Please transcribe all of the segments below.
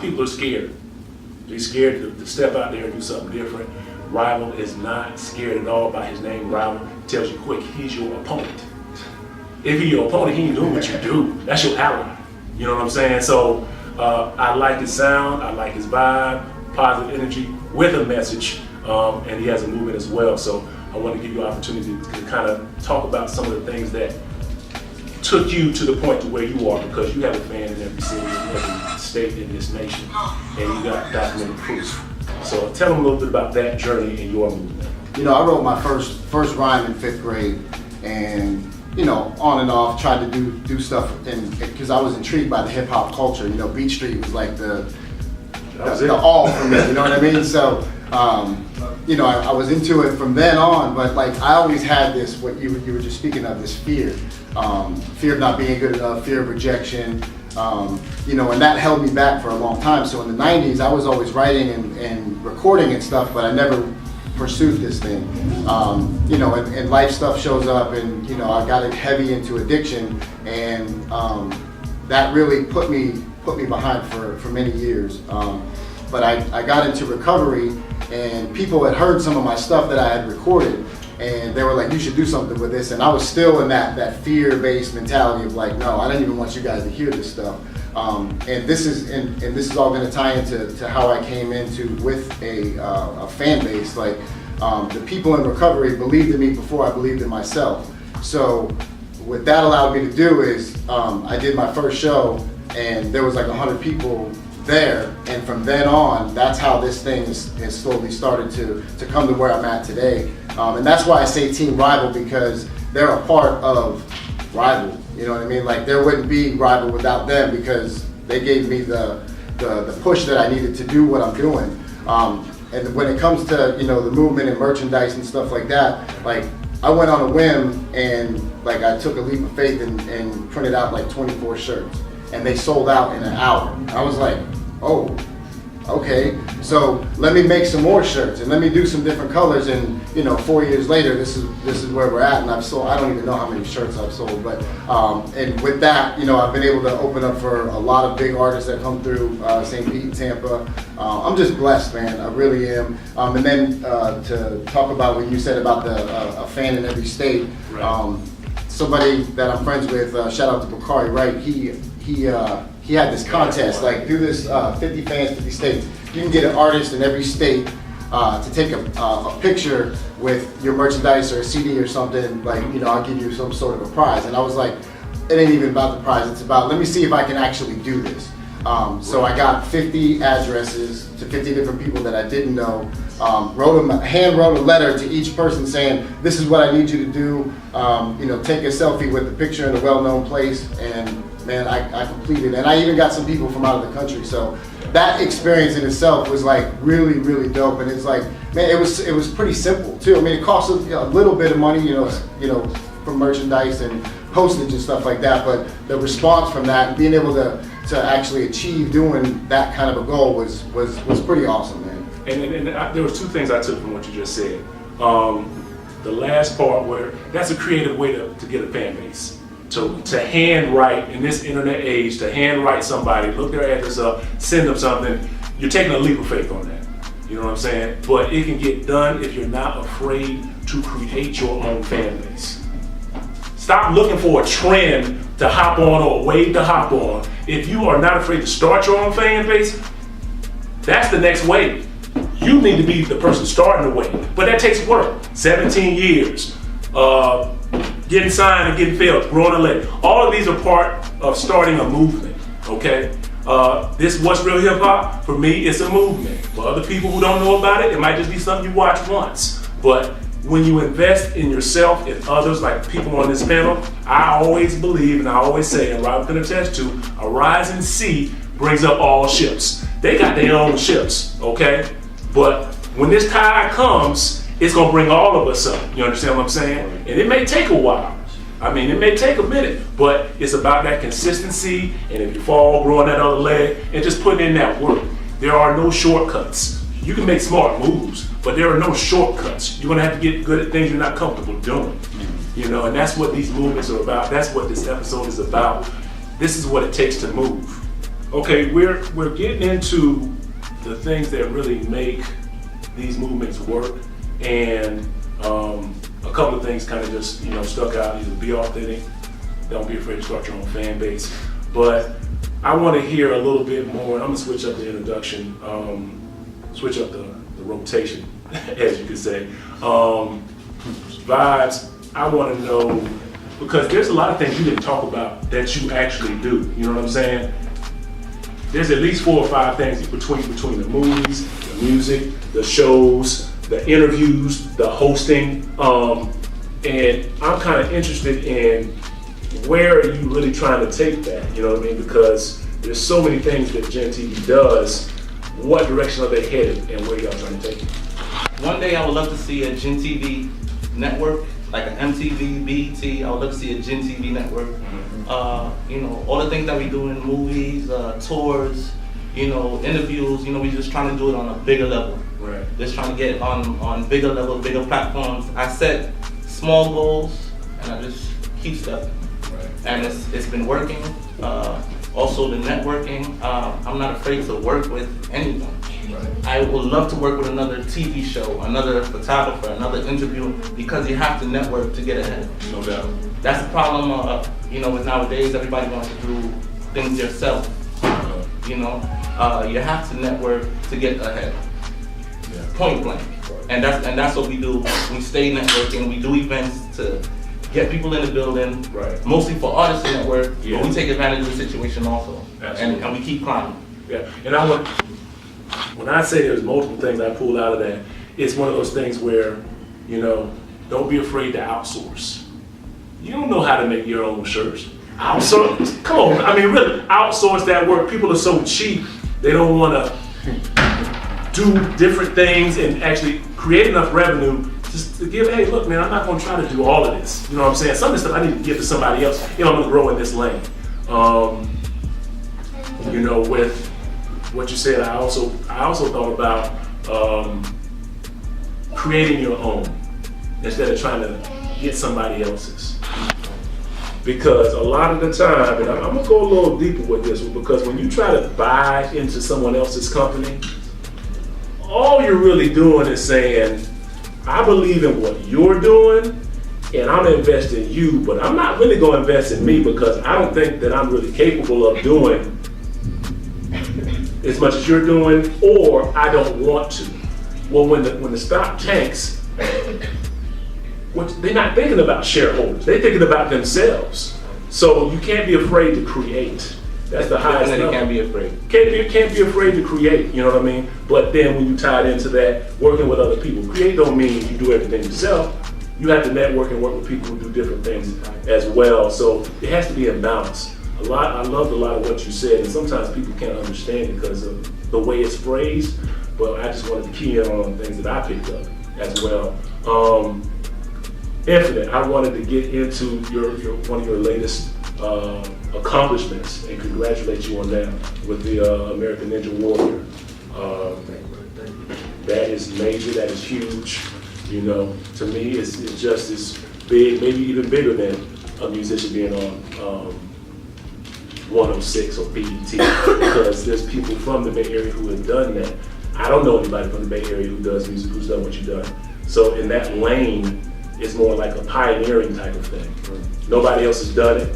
of people are scared. They're scared to step out there and do something different. Rival is not scared at all by his name. Rival tells you quick, he's your opponent. If he's your opponent, he ain't doing what you do. That's your ally. You know what I'm saying? So I like his sound, I like his vibe, positive energy with a message, and he has a movement as well. So I want to give you an opportunity to kind of talk about some of the things that took you to the point to where you are, because you have a fan in every city, in every state in this nation, and you got documented proof. So tell them a little bit about that journey in your movement. You know, I wrote my first rhyme in 5th grade, and you know, on and off, tried to do stuff, and because I was intrigued by the hip hop culture. You know, Beat Street was like the all for me. You know what I mean? So, you know, I was into it from then on. But like, I always had this, what you were just speaking of, this fear of not being good enough, fear of rejection. You know, and that held me back for a long time. So in the 90s, I was always writing and recording and stuff, but I never pursued this thing. You know, and life stuff shows up, and you know, I got heavy into addiction, and that really put me behind for many years. But I got into recovery, and people had heard some of my stuff that I had recorded, and they were like, you should do something with this. And I was still in that fear-based mentality of like, no, I don't even want you guys to hear this stuff. And this is all going to tie into how I came into with a fan base. Like, the people in recovery believed in me before I believed in myself. So what that allowed me to do is I did my first show, and there was like 100 people there, and from then on, that's how this thing has slowly started to come to where I'm at today. And that's why I say Team Rival, because they're a part of Rival. You know what I mean? Like, there wouldn't be Rival without them, because they gave me the push that I needed to do what I'm doing. And when it comes to, you know, the movement and merchandise and stuff like that, like, I went on a whim, and like, I took a leap of faith and printed out like 24 shirts, and they sold out in an hour. I was like, oh, okay, so let me make some more shirts and let me do some different colors. And you know, 4 years later, this is where we're at, and I've sold, I don't even know how many shirts I've sold, but and with that, you know, I've been able to open up for a lot of big artists that come through St. Pete and Tampa. I'm just blessed, man, I really am. And then to talk about what you said about a fan in every state, right. Somebody that I'm friends with, shout out to Bakari, right? He had this contest, like, do this 50 fans, 50 states. You can get an artist in every state to take a picture with your merchandise or a CD or something, like, you know, I'll give you some sort of a prize. And I was like, it ain't even about the prize, it's about, let me see if I can actually do this. So I got 50 addresses to 50 different people that I didn't know, hand wrote a letter to each person saying, this is what I need you to do, you know, take a selfie with a picture in a well-known place, and man, I completed, and I even got some people from out of the country. So that experience in itself was like really, really dope. And it's like, man, it was pretty simple too. I mean, it cost a little bit of money, you know, for merchandise and postage and stuff like that. But the response from that, and being able to actually achieve doing that kind of a goal was pretty awesome, man. And there was two things I took from what you just said. The last part, where that's a creative way to get a fan base. To handwrite in this internet age, to handwrite somebody, look their address up, send them something, you're taking a leap of faith on that. You know what I'm saying? But it can get done if you're not afraid to create your own fan base. Stop looking for a trend to hop on or a wave to hop on. If you are not afraid to start your own fan base, that's the next wave. You need to be the person starting the wave. But that takes work. 17 years. Getting signed and getting failed, growing a leg. All of these are part of starting a movement, okay? This What's Real Hip Hop, for me, it's a movement. For other people who don't know about it, it might just be something you watch once. But when you invest in yourself and others, like people on this panel, I always believe, and I always say, and Rob can attest to, a rising sea brings up all ships. They got their own ships, okay? But when this tide comes, it's gonna bring all of us up. You understand what I'm saying? And it may take a while. I mean, it may take a minute, but it's about that consistency, and if you fall, growing that other leg, and just putting in that work. There are no shortcuts. You can make smart moves, but there are no shortcuts. You're gonna have to get good at things you're not comfortable doing. You know, and that's what these movements are about. That's what this episode is about. This is what it takes to move. Okay, we're getting into the things that really make these movements work, and a couple of things kind of just stuck out. Either be authentic, don't be afraid to start your own fan base. But I want to hear a little bit more. I'm gonna switch up the introduction, switch up the rotation, as you could say. Vibes. I want to know, because there's a lot of things you didn't talk about that you actually do. You know what I'm saying? There's at least 4 or 5 things between the movies, the music, the shows, the interviews, the hosting, and I'm kind of interested in where are you really trying to take that, you know what I mean? Because there's so many things that Gen TV does. What direction are they headed, and where y'all trying to take it? One day I would love to see a Gen TV network, like an MTV, BET. I would love to see a Gen TV network. All the things that we do in movies, tours, interviews, we just trying to do it on a bigger level. Right. Just trying to get on bigger level, bigger platforms. I set small goals and I just keep stepping. Right. And it's been working. Also the networking, I'm not afraid to work with anyone. Right. I would love to work with another TV show, another photographer, another interview, because you have to network to get ahead. No doubt. That's the problem, with nowadays, everybody wants to do things yourself. You have to network to get ahead. Yeah. Point blank. And that's what we do. We stay networking, we do events to get people in the building, Right. mostly for artists to network, Yeah. but we take advantage of the situation also. Absolutely. And we keep climbing. Yeah, and when I say there's multiple things I pulled out of that, it's one of those things where, don't be afraid to outsource. You don't know how to make your own shirts. Outsource, come on, I mean really, outsource that work. People are so cheap, they don't want to do different things and actually create enough revenue just to give, hey, look, man, I'm not going to try to do all of this. You know what I'm saying? Some of this stuff I need to give to somebody else. I'm going to grow in this lane. With what you said, I also thought about creating your own instead of trying to get somebody else's. Because a lot of the time, and I'm gonna go a little deeper with this one, because when you try to buy into someone else's company, all you're really doing is saying, I believe in what you're doing, and I'm investing in you, but I'm not really gonna invest in me because I don't think that I'm really capable of doing as much as you're doing, or I don't want to. Well, when the stock tanks, they're not thinking about shareholders, they're thinking about themselves. So you can't be afraid to create. That's the highest level. You can't be afraid. Can't be afraid to create, you know what I mean? But then when you tie it into that, working with other people, create don't mean you do everything yourself. You have to network and work with people who do different things as well. So it has to be a balance. I loved a lot of what you said, and sometimes people can't understand it because of the way it's phrased, but I just wanted to key in on things that I picked up as well. Infinite, I wanted to get into one of your latest accomplishments and congratulate you on that with the American Ninja Warrior. That is major, that is huge. To me, it's just as big, maybe even bigger than a musician being on 106 or BET, because there's people from the Bay Area who have done that. I don't know anybody from the Bay Area who does music who's done what you've done. So in that lane, it's more like a pioneering type of thing. Nobody else has done it,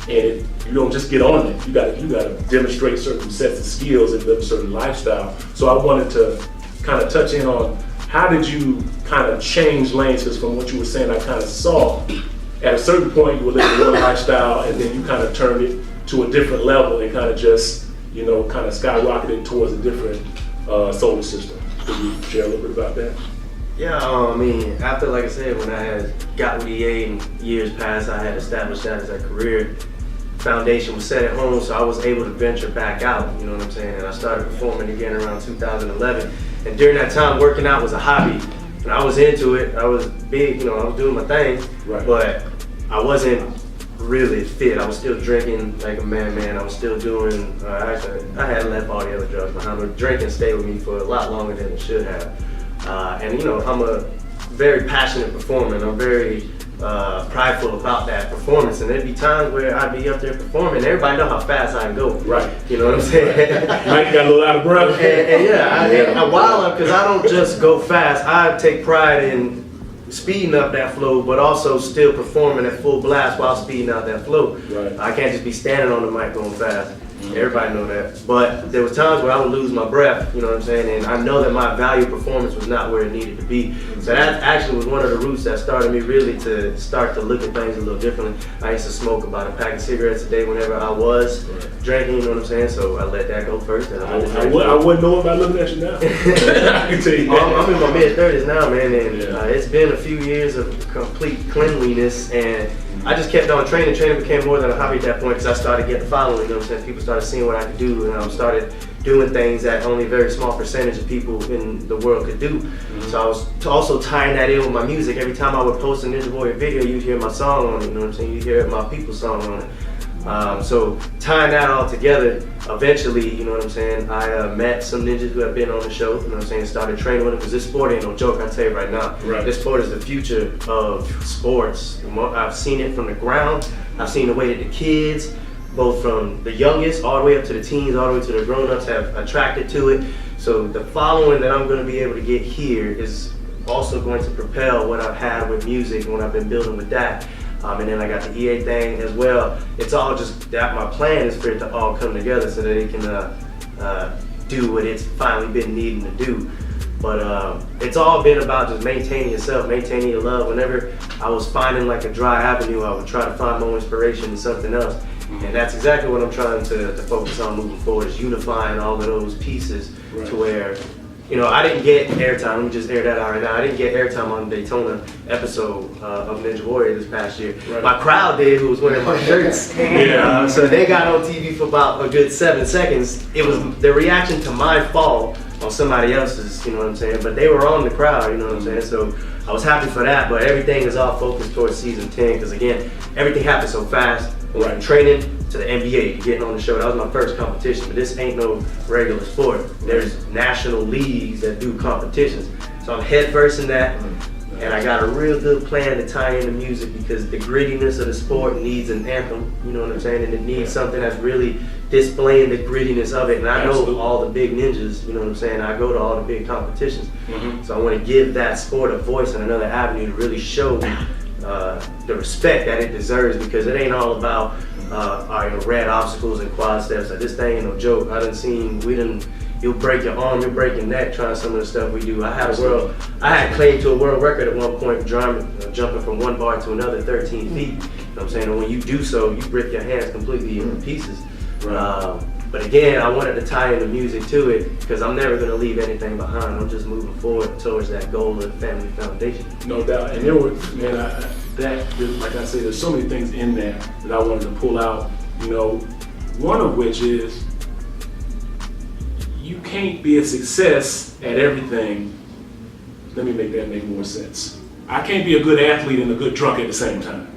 and you don't just get on it. You got to demonstrate certain sets of skills and live a certain lifestyle. So I wanted to kind of touch in on how did you kind of change lanes, because from what you were saying, I kind of saw at a certain point you were living one lifestyle, and then you kind of turned it to a different level and kind of just, kind of skyrocketed towards a different solar system. Could you share a little bit about that? Yeah, after, like I said, when I had got with EA and years past, I had established that as a career. Foundation was set at home, so I was able to venture back out, you know what I'm saying? And I started performing again around 2011. And during that time, working out was a hobby. And I was into it, I was big, I was doing my thing, Right. But I wasn't really fit. I was still drinking like a madman. I was still doing, actually, I had left all the other drugs behind, but drinking stayed with me for a lot longer than it should have. And I'm a very passionate performer, and I'm very prideful about that performance, and there'd be times where I'd be up there performing. Everybody know how fast I can go. Right. You know what I'm saying? Mike got a little out of breath. and yeah, I wild up because I don't just go fast. I take pride in speeding up that flow, but also still performing at full blast while speeding out that flow. Right. I can't just be standing on the mic going fast. Everybody know that. But there was times where I would lose my breath, you know what I'm saying? And I know that my value performance was not where it needed to be. So that actually was one of the roots that started me really to start to look at things a little differently. I used to smoke about a pack of cigarettes a day whenever I was drinking, you know what I'm saying? So I let that go first. And I wouldn't know about looking at you now. I can tell you that. I'm in my mid-30s now, man, and it's been a few years of complete cleanliness, and I just kept on training. Training became more than a hobby at that point because I started getting following, you know what I'm saying? People started seeing what I could do, and I started doing things that only a very small percentage of people in the world could do. So I was also tying that in with my music. Every time I would post a Ninja Warrior video, you'd hear my song on it, you know what I'm saying? You'd hear my people's song on it. So tying that all together, eventually, you know what I'm saying, I met some ninjas who have been on the show, you know what I'm saying, started training with them, because this sport ain't no joke, I tell you right now. Right. This sport is the future of sports. I've seen it from the ground. I've seen the way that the kids, both from the youngest all the way up to the teens, all the way to the grown-ups, have attracted to it. So the following that I'm going to be able to get here is also going to propel what I've had with music and what I've been building with that. And then I got the EA thing as well. It's all just that my plan is for it to all come together so that it can do what it's finally been needing to do. But it's all been about just maintaining yourself, maintaining your love. Whenever I was finding like a dry avenue, I would try to find more inspiration in something else. And that's exactly what I'm trying to focus on moving forward, is unifying all of those pieces to where, you know, I didn't get airtime. Let me just air that out right now. I didn't get airtime on the Daytona episode of Ninja Warrior this past year. Right. My crowd did, who was wearing my shirts. So they got on TV for about a good 7 seconds. It was the reaction to my fall on somebody else's, you know what I'm saying? But they were on the crowd, you know what I'm saying? So I was happy for that, but everything is all focused towards season 10, because again, everything happened so fast. From training to the NBA, getting on the show. That was my first competition, but this ain't no regular sport. There's national leagues that do competitions. So I'm head first in that, and I got a real good plan to tie into music, because the grittiness of the sport needs an anthem, you know what I'm saying? And it needs something that's really displaying the grittiness of it. And I know all the big ninjas, you know what I'm saying? I go to all the big competitions. So I want to give that sport a voice and another avenue to really show the respect that it deserves, because it ain't all about red obstacles and quad steps. Like, this thing ain't no joke. I done seen, you'll break your arm, you'll break your neck trying some of the stuff we do. I had claimed to a world record at one point, jumping from one bar to another 13 feet. You know what I'm saying? And when you do so, you rip your hands completely into pieces. But again, I wanted to tie in the music to it, because I'm never going to leave anything behind. I'm just moving forward towards that goal of the family foundation. No doubt. And there were, man, like I said, there's so many things in there that I wanted to pull out. You know, one of which is, you can't be a success at everything. Let me make that make more sense. I can't be a good athlete and a good drunk at the same time.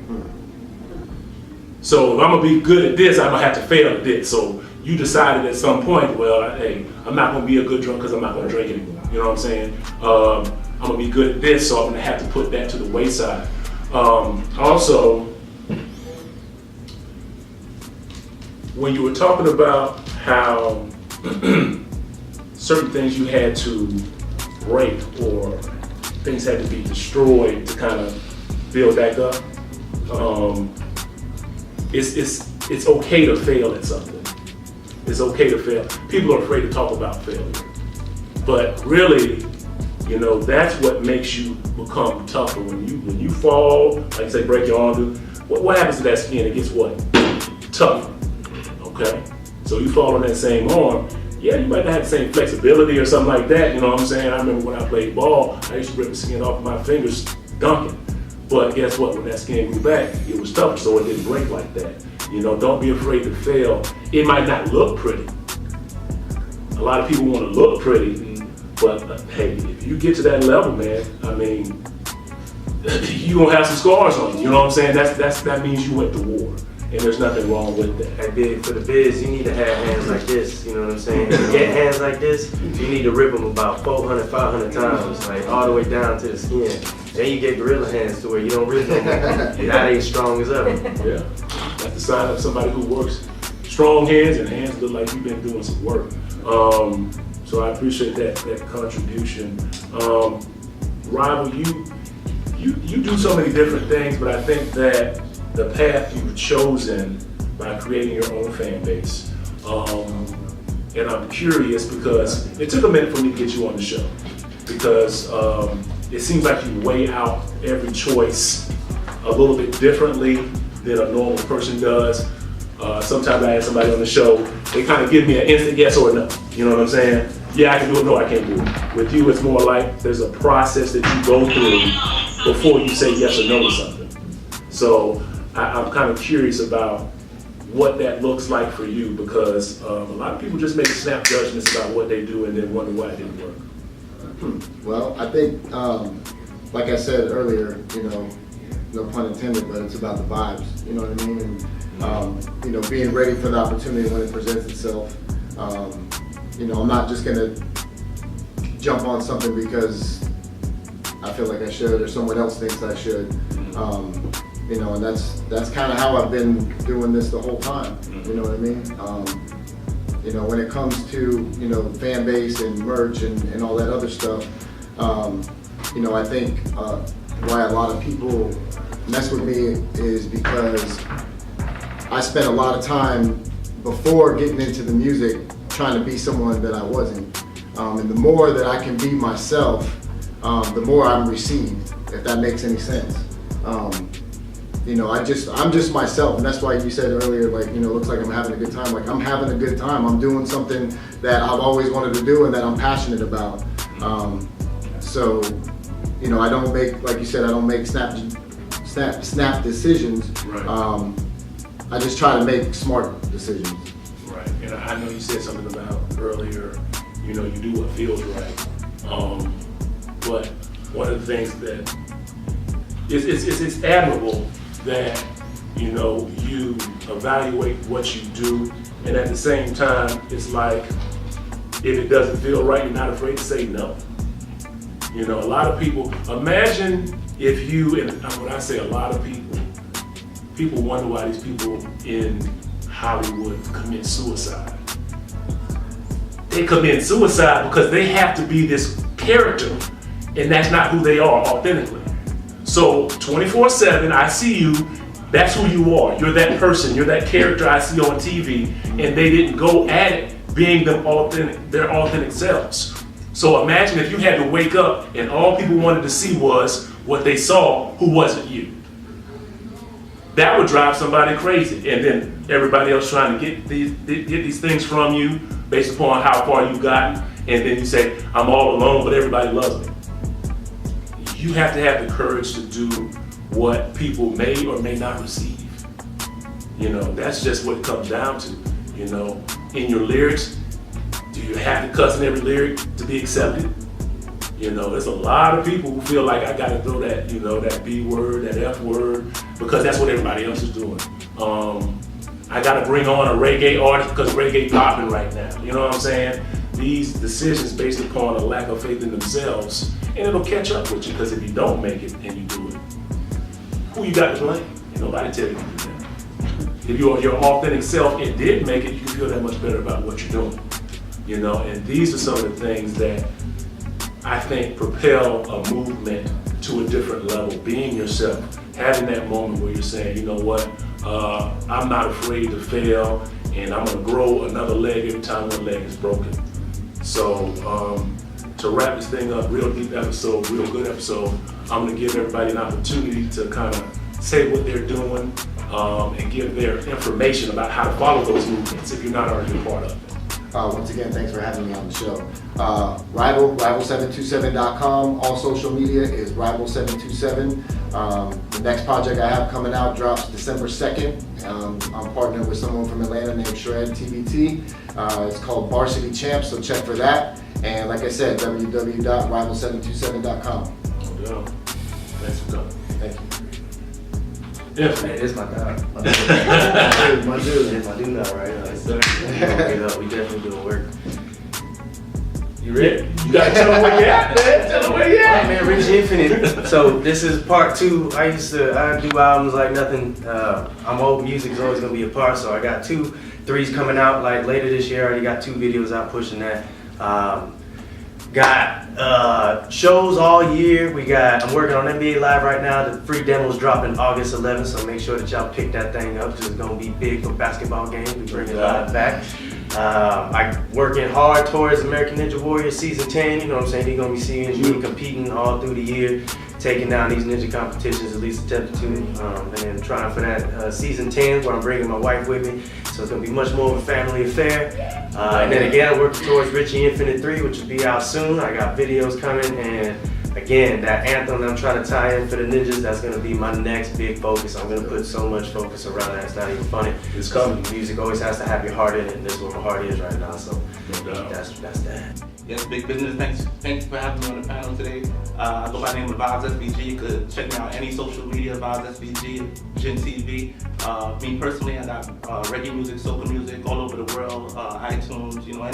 So if I'm gonna be good at this, I'm gonna have to fail at this. So you decided at some point, well, hey, I'm not gonna be a good drunk because I'm not gonna drink anymore. You know what I'm saying? I'm gonna be good at this, so I'm gonna have to put that to the wayside. Also, when you were talking about how certain things you had to break or things had to be destroyed to kind of build back up, it's okay to fail at something. It's okay to fail. People are afraid to talk about failure. But really, you know, that's what makes you become tougher. When you fall, like you say, break your arm, what happens to that skin? It gets what? Tougher. Okay? So you fall on that same arm, yeah, you might not have the same flexibility or something like that, you know what I'm saying? I remember when I played ball, I used to rip the skin off of my fingers dunking. But guess what? When that skin grew back, it was tougher, so it didn't break like that. You know, don't be afraid to fail. It might not look pretty. A lot of people want to look pretty, but hey, if you get to that level, man, I mean, you're gonna have some scars on you. You know what I'm saying? That means you went to war, and there's nothing wrong with that. Hey, big, for the biz, you need to have hands like this. You know what I'm saying? To get hands like this, you need to rip them about 400, 500 times, like all the way down to the skin. Then you get gorilla hands to where you don't really know. And that ain't strong as ever. Yeah, that's the sign of somebody who works strong hands, and hands look like you've been doing some work. So I appreciate that contribution. Rival, you do so many different things, but I think that the path you've chosen by creating your own fan base. And I'm curious because it took a minute for me to get you on the show, because it seems like you weigh out every choice a little bit differently than a normal person does. Sometimes I have somebody on the show, they kind of give me an instant yes or no. You know what I'm saying? Yeah, I can do it, no, I can't do it. With you, it's more like there's a process that you go through before you say yes or no to something. So I'm kind of curious about what that looks like for you, because a lot of people just make snap judgments about what they do and then wonder why it didn't work. Well, I think, like I said earlier, no pun intended, but it's about the vibes, you know what I mean? And, being ready for the opportunity when it presents itself. I'm not just gonna jump on something because I feel like I should or someone else thinks I should. And that's kind of how I've been doing this the whole time, you know what I mean? When it comes to, fan base and merch and all that other stuff, I think why a lot of people mess with me is because I spent a lot of time before getting into the music trying to be someone that I wasn't. And the more that I can be myself, the more I'm received, if that makes any sense. I'm just myself, and that's why you said earlier, looks like I'm having a good time. Like, I'm having a good time. I'm doing something that I've always wanted to do and that I'm passionate about. I don't make, like you said, I don't make snap decisions. Right. I just try to make smart decisions. Right, and I know you said something about earlier, you do what feels right. But one of the things that it's admirable that you evaluate what you do, and at the same time, it's like if it doesn't feel right, you're not afraid to say no. A lot of people, imagine if you, and when I say a lot of people wonder why these people in Hollywood commit suicide. They commit suicide because they have to be this character, and that's not who they are authentically. So 24/7, I see you, that's who you are. You're that person, you're that character I see on TV, and they didn't go at it being their authentic selves. So imagine if you had to wake up and all people wanted to see was what they saw, who wasn't you. That would drive somebody crazy, and then everybody else trying to get these things from you based upon how far you've gotten, and then you say, I'm all alone, but everybody loves me. You have to have the courage to do what people may or may not receive. That's just what it comes down to. In your lyrics, do you have to cuss in every lyric to be accepted? There's a lot of people who feel like I gotta throw that, that B word, that F word, because that's what everybody else is doing. I gotta bring on a reggae artist because reggae popping right now. You know what I'm saying? These decisions based upon a lack of faith in themselves, and it'll catch up with you, because if you don't make it and you do it, who you got to blame? Ain't nobody tell you to do that. If you are your authentic self and did make it, you can feel that much better about what you're doing. And these are some of the things that I think propel a movement to a different level. Being yourself, having that moment where you're saying, you know what, I'm not afraid to fail, and I'm gonna grow another leg every time one leg is broken. So to wrap this thing up, real deep episode, real good episode, I'm gonna give everybody an opportunity to kind of say what they're doing and give their information about how to follow those movements if you're not already a part of it. Once again, thanks for having me on the show. Rival727.com. All social media is Rival727. The next project I have coming out drops December 2nd. I'm partnering with someone from Atlanta named Shred TBT. It's called Varsity Champs, so check for that. And like I said, www.rival727.com. No doubt. Thanks for coming. Thank you. Yeah. Hey, this my dog. My dude. It's my dude now, right? We definitely doing work. Yeah. You ready? You gotta tell them where you at, man. Tell them where you Right, at. man, Rich Infinite. So this is part 2. I do albums like nothing. I'm old, music's always gonna be a part, so I got 2, 3s coming out like later this year. I already got 2 videos out pushing that. Got shows all year. I'm working on NBA Live right now. The free demo's dropping August 11th, so make sure that y'all pick that thing up because it's gonna be big for basketball games. We bring it live back. I'm working hard towards American Ninja Warrior Season 10. You know what I'm saying? You're gonna be seeing me competing all through the year, taking down these ninja competitions, at least attempt to, and trying for that Season 10 where I'm bringing my wife with me. So it's gonna be much more of a family affair. And then again, I'm working towards Richie Infinite 3, which will be out soon. I got videos coming, and again, that anthem that I'm trying to tie in for the ninjas, that's gonna be my next big focus. I'm gonna put so much focus around that, it's not even funny. It's coming. Music always has to have your heart in it, and this is where my heart is right now, so No doubt. that's that. Yes, big business. Thanks for having me on the panel today. I go by the name of Vibes SVG. You could check me out on any social media, Vibes SVG, Gen TV. Me personally, I got reggae music, soca music all over the world, iTunes. You know,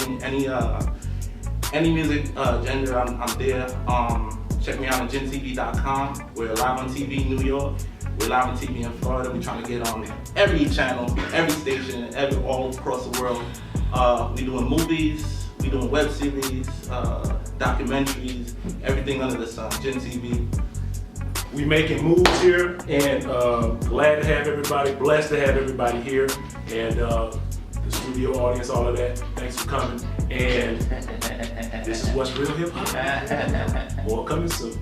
any music genre, I'm there. Check me out on gentv.com. We're live on TV in New York. We're live on TV in Florida. We're trying to get on every channel, every station, all across the world. We're doing movies. We doing web series, documentaries, everything under the sun. Gen TV. We making moves here, and glad to have everybody, blessed to have everybody here, and the studio audience, all of that. Thanks for coming. And this is what's real hip hop. More coming soon.